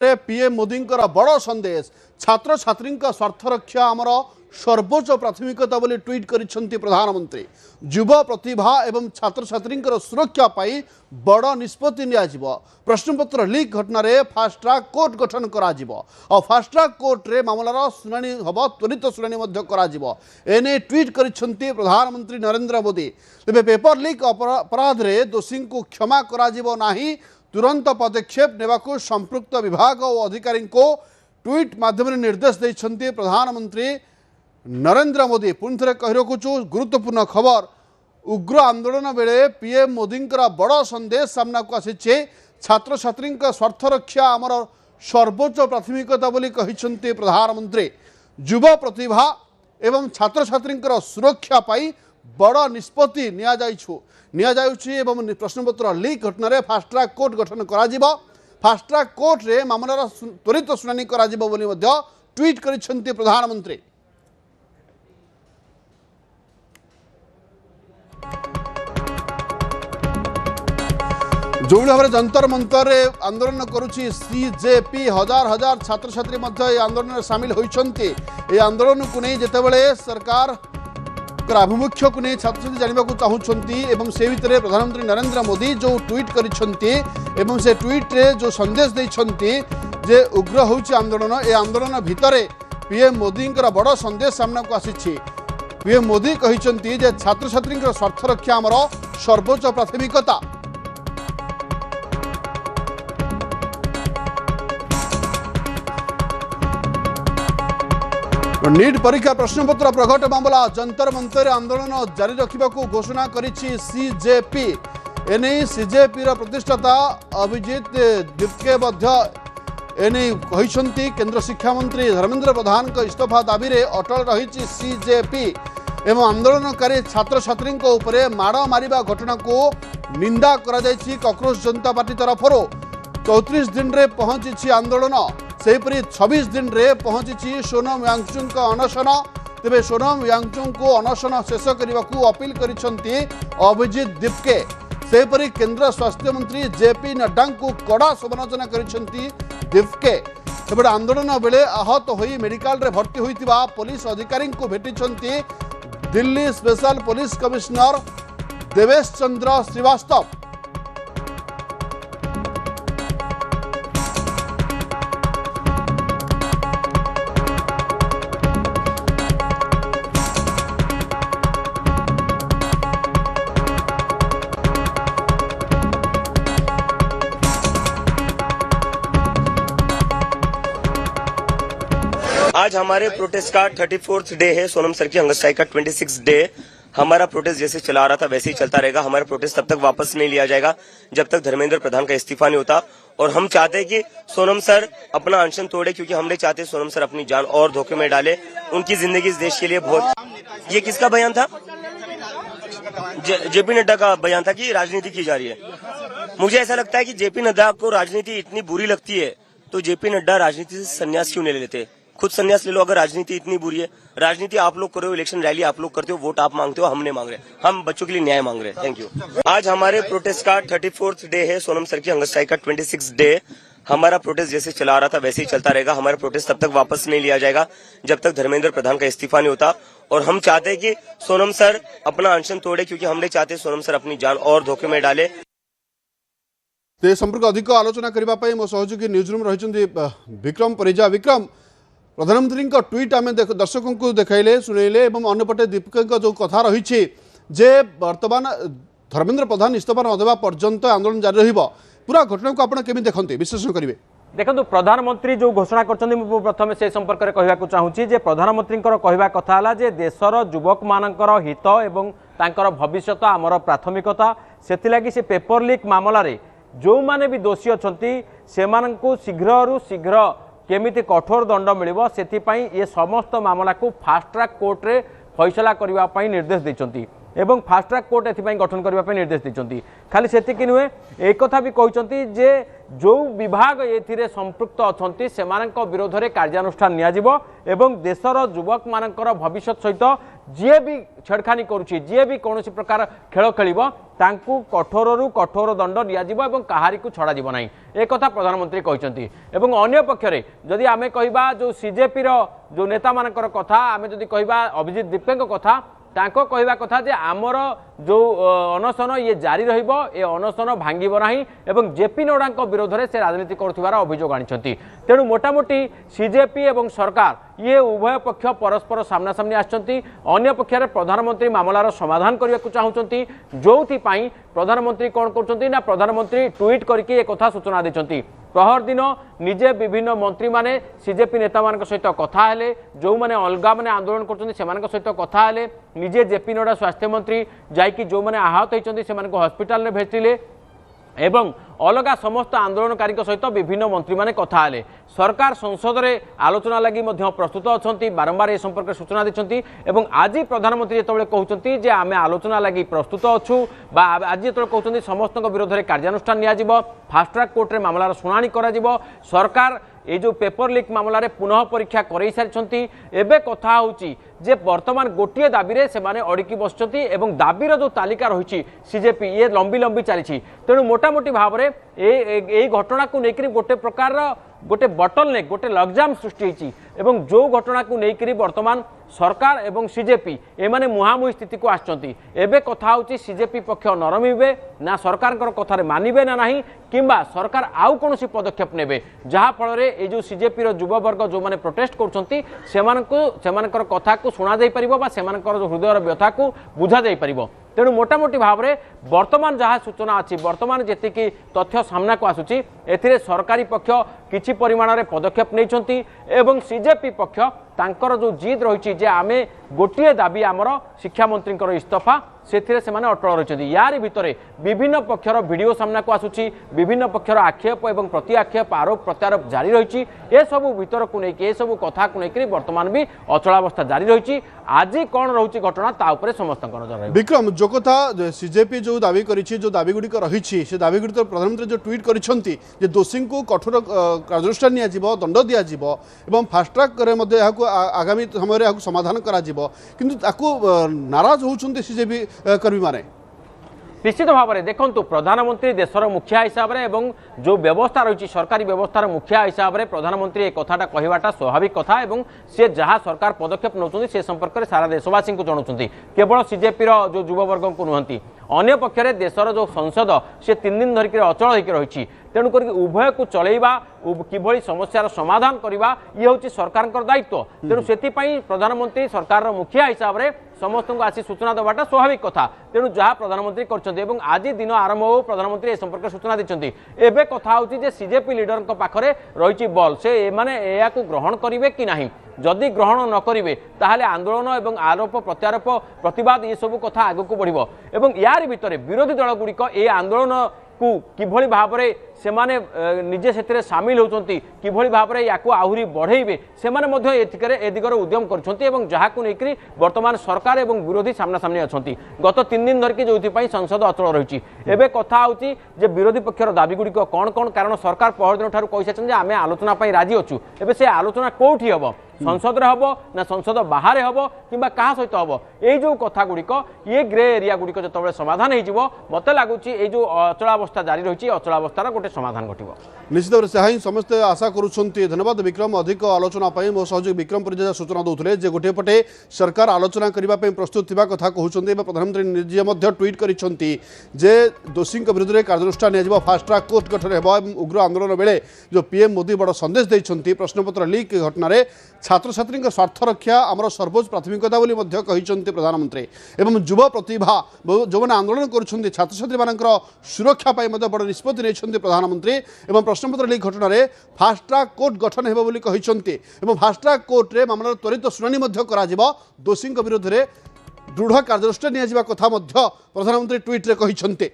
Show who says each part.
Speaker 1: PM Modi बड़ संदेश छात्र छात्री स्वार्थ रक्षा आमर सर्वोच्च प्राथमिकता बोली ट्वीट करिसेंती प्रधानमंत्री। युवा प्रतिभा एवं छात्र छात्री सुरक्षा पाई बड़ निष्पत्ति नियाजिबो। प्रश्नपत्र लीक घटना रे फास्ट ट्रैक कोर्ट गठन कराजिबो और फास्ट ट्रैक कोर्ट रे मामलार सुनानी हबो, त्वरित सुनानी मध्य कराजिबो। एने ट्वीट करिसेंती प्रधानमंत्री नरेंद्र मोदी। तेबे पेपर लीक अपराध रे दोषी को क्षमा कराजिबो नाही, तुरंत पदक्षेप नेबाकू संपृक्त विभाग और अधिकारी को ट्वीट माध्यम निर्देश देइछंती प्रधानमंत्री नरेंद्र मोदी। पुणी थे कही रखुचु गुरुत्वपूर्ण खबर। उग्र आंदोलन बेले पीएम मोदी बड़ संदेश सामना को आसी। छात्र छात्री स्वार्थ रक्षा आमर सर्वोच्च प्राथमिकता बोली कहिसेंती प्रधानमंत्री। युवा प्रतिभा एवं छात्र छात्री सुरक्षा पाई बड़ निष्पत्ति एवं प्रश्नपत्र लीक घटना रे फास्ट ट्रैक कोर्ट गठन कराजिबो। फास्ट ट्रैक कोर्ट रे मामलार त्वरित सुनानी कराजिबो बोली मध्य ट्वीट करिसेंती प्रधानमंत्री। जो भाव जंतर मंतर आंदोलन करुच्ची सीजेपी हजार हजार छात्र छात्री आंदोलन में सामिल होती। आंदोलन को नहीं जितेबाला सरकार आभिमुख्य को नहीं छात्र छात्री जानवा चाहूँगी से भितर प्रधानमंत्री नरेंद्र मोदी जो ट्वीट कर से ट्वीट रे जो संदेश देइछंती जे उग्र होउची आंदोलन। ए आंदोलन भितर पीएम मोदी बड़ संदेश सामना को आसी। पीएम मोदी कहिसेंती जे छात्र छात्री स्वार्थ रक्षा आमर सर्वोच्च प्राथमिकता। नीट परीक्षा प्रश्नपत्र प्रघट मामला जंतर मंतर आंदोलन जारी रखा घोषणा करिछि सीजेपी। एने सीजेपी प्रतिष्ठाता अभिजीत दीपके एने कहिसेंती केंद्र शिक्षा मंत्री धर्मेंद्र प्रधान का इस्तीफा दाबी रे अटल रही सीजेपी एवं आंदोलनकारी छात्र छात्री उपरे माड़ मारिबा घटना को निंदा करा जायछि कांग्रेस जनता पार्टी तरफ। 34 दिन रे पहुंची आंदोलन, सेपरी 26 दिन रे पहुंची सोनम वांगचुक अनशन। तेबे सोनम वांगचुक को अनशन शेष करने को अपील करिसेंती अभिजीत दीपके। सेपरी केंद्र स्वास्थ्य मंत्री जेपी नड्डा को कड़ा समालोचना करिसेंती दीपके। तेबे आंदोलन बेले आहत होई मेडिकल रे भर्ती होइतिबा पुलिस अधिकारी को भेटिसेंती Delhi special police commissioner Devesh Chandra Srivastava.
Speaker 2: आज हमारे प्रोटेस्ट का 34th डे है। सोनम सर की हंगरस्ट्राइक का 26 डे। हमारा प्रोटेस्ट जैसे चला रहा था वैसे ही चलता रहेगा। हमारा प्रोटेस्ट तब तक वापस नहीं लिया जाएगा जब तक धर्मेंद्र प्रधान का इस्तीफा नहीं होता। और हम चाहते हैं कि सोनम सर अपना अनशन तोड़े, क्योंकि हम नहीं चाहते सोनम सर अपनी जान और धोखे में डाले। उनकी जिंदगी इस देश के लिए बहुत। ये किसका बयान था? जेपी नड्डा का बयान था कि राजनीति की जा रही है। मुझे ऐसा लगता है कि जेपी नड्डा को राजनीति इतनी बुरी लगती है तो जेपी नड्डा राजनीति से संन्यास क्यों नहीं ले लेते? खुद संन्यास ले लो अगर राजनीति इतनी बुरी है। राजनीति आप लोग कर रहे हो, इलेक्शन रैली आप लोग करते हो, वोट आप मांगते हो, हम नहीं मांग रहे। हम बच्चों के लिए न्याय मांग रहे हैं। Thank you. आज हमारे प्रोटेस्ट का 34th डे है। सोनम सर की हंगरस्ट्राइक का 26 डे। हमारा प्रोटेस्ट जैसे चला रहा था वैसे ही चलता रहेगा। हमारा प्रोटेस्ट तब तक वापस नहीं लिया जाएगा जब तक धर्मेंद्र प्रधान का इस्तीफा नहीं होता। और हम चाहते हैं कि सोनम सर अपना अनशन तोड़े, क्योंकि हम नहीं चाहते सोनम सर अपनी जान और धोखे में डाले।
Speaker 1: संपर्क अधिक आलोचना करने मो सहयोगी न्यूज रूम रही विक्रम परिजा। विक्रम, प्रधानमंत्री ट्वीट आम दर्शकों को देखाइले शुणेले अंपटे दीपक जो कथा रही जे वर्तमान धर्मेंद्र प्रधान इस्तीफा नदेवा पर्यंत आंदोलन जारी रहिबो। पूरा घटना को आपण केमि देखंते विश्लेषण करिवे?
Speaker 3: देखो प्रधानमंत्री जो घोषणा करछन्ती मु प्रथम से संपर्क रे कहबा को चाहूची जे प्रधानमंत्री कहवा कथा हला जे देशर युवक मानकर हित एवं तांकर भविष्यत आमर प्राथमिकता। सेति लागि से पेपर लीक मामला रे जो माने भी दोषी अछंती सेमानंकु शीघ्ररु शीघ्र केमिति कठोर दंड मिलिबो सेति पई ये समस्त मामला को फास्ट ट्रैक कोर्ट रे फैसला करबा पई निर्देश दैछंती। एवं फास्ट ट्रैक कोर्ट एथि गठन करने निर्देश देते खाली सेतिक नुहे एक कथा भी कहते जे जो विभाग ए संपृक्त अच्छा से विरोध में कार्यानुष्ठान नियाजिबो एवं देशर युवक मानकर भविष्य सहित जी भी छेड़खानी करुच्ची जी भी कौन प्रकार खेल खेल कठोर कठोर दंड नियाजिबो एवं कहारी को छड़ा जीव नहीं एक कथा प्रधानमंत्री कहते एवं अन्य पक्षरे जदि आमे कहबा जो सीजेपी जो नेता मानकर कथा आमे जदि कहबा अभिजीत दीपेंक कथा तांको कहवा कथा जे आमर जो अनशन ये जारी रहिबो ए अनशन भांगिबो नाही एवं जेपी नड्डा विरोध में से राजनीति करुथिबार अभियोग आनिछंती तेणु मोटामोटी सीजेपी एवं सरकार ये उभय पक्ष परस्पर सामना सामनी आछंती अन्य पक्षरे प्रधानमंत्री मामलार समाधान करने को चाहूँगी जोथि पाई प्रधानमंत्री कौन करछंती ना प्रधानमंत्री ट्वीट करके एक कथा सूचना देछंती प्रहर दिन निजे विभिन्न मंत्री माने सीजेपी नेता मान सहित कथा हेले जो माने अलगा माने आंदोलन करछंती सेमान सहित कथा हेले निजे जेपी नड्डा स्वास्थ्य मंत्री जाइकी जो माने आहत होइछंती सेमान को हॉस्पिटल में भेजिले एवं अलगा समस्त आंदोलनकारी सहित विभिन्न मंत्री माने कथा हेले सरकार संसद में आलोचना लगी प्रस्तुत अच्छा बारंबार ए संपर्क सूचना देते एवं आज प्रधानमंत्री जो कहते जे आमे आलोचना लगी प्रस्तुत अच्छु आज जो कहते समस्त विरोध में कार्यानुष्ठान नियाजिबो फास्ट ट्रैक कोर्ट में मामलार शुणाणी करा सरकार ये जो पेपर लीक मामलें पुनः परीक्षा कर सारी एवं कथा होची जे वर्तमान गोटे दाबी से अड़की बसुँच एवं दाबीर जो तालिका रही सीजेपी ये लंबी लंबी चली तेणु मोटामोटी भाव में ये घटना को लेकर गोटे प्रकार गोटे बटल नेक गोटे लग्जाम सृष्टि एवं जो घटना को लेकर वर्तमान सरकार एवं सीजेपी एमाने मुहांमुही स्थिति को आछंती एबे कथा होची सीजेपी पक्ष नरमिबे ना सरकार कथार मानिबे ना नहीं किंबा सरकार आउ कोनोसी पदक्षेप नेबे जहा फल रे ए जो सीजेपी रो युवा वर्ग जो माने प्रोटेस्ट करछंती सेमानकर कथा को सुना जाई परिबो बा सेमानकर जो हृदयर व्यथा को बुझा जाई परिबो तेणु मोटामोटी भाव में वर्तमान जहाँ सूचना अच्छी वर्तमान जी तथ्य सामना को आसूची एथिरे सरकारी पक्ष किछि परिमाण में पदक्षेप नहीं एवं सीजेपी पक्ष तांकर जो जिद रही जे आमे गोटे दाबी आमर शिक्षा मंत्री इस्तीफा से अटल रही यार भितर विभिन्न पक्षर वीडियो सामना को आसूची विभिन्न पक्षर आक्षेप एवं प्रति आक्षेप आरोप प्रत्यारोप जारी रही ए सबू भितर को लेकिन ए सबू कथा को लेकर वर्तमान भी अचलावस्था जारी रही आज कौन रोचे घटना ताऊपर समस्त नजर
Speaker 1: विक्रम जो कथा सीजेपी जो दाबी करिछि जो दाबी गुड़िक रही से दाबी गुड़िक प्रधानमंत्री जो ट्वीट करिसेंती जे दोषी को कठोर कार्यानुष्ठान नियाजिबो दंड दियाजिबो एवं फास्ट ट्रैक आगामी समय समाधान करा किंतु ताकू नाराज होउछन्ते सीजेपी कर्मी माने
Speaker 3: निश्चित भाव में देखो प्रधानमंत्री देशर मुखिया हिसाब से एवं जो व्यवस्था रही सरकारी व्यवस्थार मुखिया हिसाब से प्रधानमंत्री एक कथाटा कहवाटा स्वाभाविक कथा एवं सी जहाँ सरकार पदक्षेप नौकरी से संपर्क में सारा देशवासी को जनाऊँ केवल सीजेपी जो युववर्ग को नुहति अन्य पक्षरे देशर जो संसद सी 3 दिन धरिक अचल होकर रही तेणुक उभय को चलैबा किभली समस्यार समाधान करवा ये हूँ सरकार दायित्व तेणु से प्रधानमंत्री सरकार मुखिया हिसाब से समस्त को आसी सूचना देवाटा स्वाभाविक कथा तेणु जहाँ प्रधानमंत्री कर आज दिन आरंभ हो प्रधानमंत्री ए संपर्क सूचना देते एवं कथा होची सीजेपी लीडर पाखरे रही बल से माने या ग्रहण करेंगे कि नहीं जदि ग्रहण न करेंगे ताहले आंदोलन एवं आरोप प्रत्यारोप प्रतिवाद ये सब कथा आग को बढ़ एवं यार भितर विरोधी दल गुड़िक ए आंदोलन को किभली भाव में से निजे से सामिल होती किभली भाव में या आहरी बढ़ेबे से ए दिगरे उद्यम कर जहाँ लेकर वर्तमान सरकार एवं विरोधी सामना सामनी अच्छा गत 3 दिन धरिकी जो संसद अचल रही एवं कथा होची जे विरोधी पक्षर दाबी गुड़िक कौन कौन कारण सरकार पहरदिन ठारू कही सारी आम आलोचना राजी अच्छु एवं से आलोचना कौटी हम संसद रे हम ना संसद बाहर हम कि सहित हम ये जो कथा गुड़िक ये ग्रे एरिया गुड़िक जो समाधान हो मत लगुच ये जो अचलावस्था जारी रही अचलावस्थार गोटे समाधान घटिबो
Speaker 1: निश्चित भाव से समस्ते आशा करुछंती धन्यवाद विक्रम अधिक आलोचना मो सहयोगी विक्रम परिजा सूचना दौले जे गोटे पटे सरकार आलोचना करने प्रस्तुत थिबा कथा कहउछंती प्रधानमंत्री निजे मध्य ट्वीट करिछंती जे दोषी विरुद्ध में कार्यानुष्ठान नियाजिबो फास्ट ट्रैक कोर्ट गठन हेबो उग्र आंदोलन बेले जो पीएम मोदी बड़ संदेश देइछंती प्रश्नपत्र लीक घटना छात्र छात्री स्वार्थ रक्षा आमर सर्वोच्च प्राथमिकता बोली कहते प्रधानमंत्री एवं युवा प्रतिभा जो मैंने आंदोलन कर छात्र छात्री मानकर सुरक्षा बड़ निष्पत्ति नहीं प्रधानमंत्री एवं प्रश्नपत्र लीक घटना फास्ट ट्रैक कोर्ट गठन हेबो बोली कहते फास्ट ट्रैक कोर्ट रे मामलार त्वरित शुणाणी करा दोषी विरुद्ध में दृढ़ कार्यानुष्ठान नियाजिबा कथा प्रधानमंत्री ट्वीट रे कहते।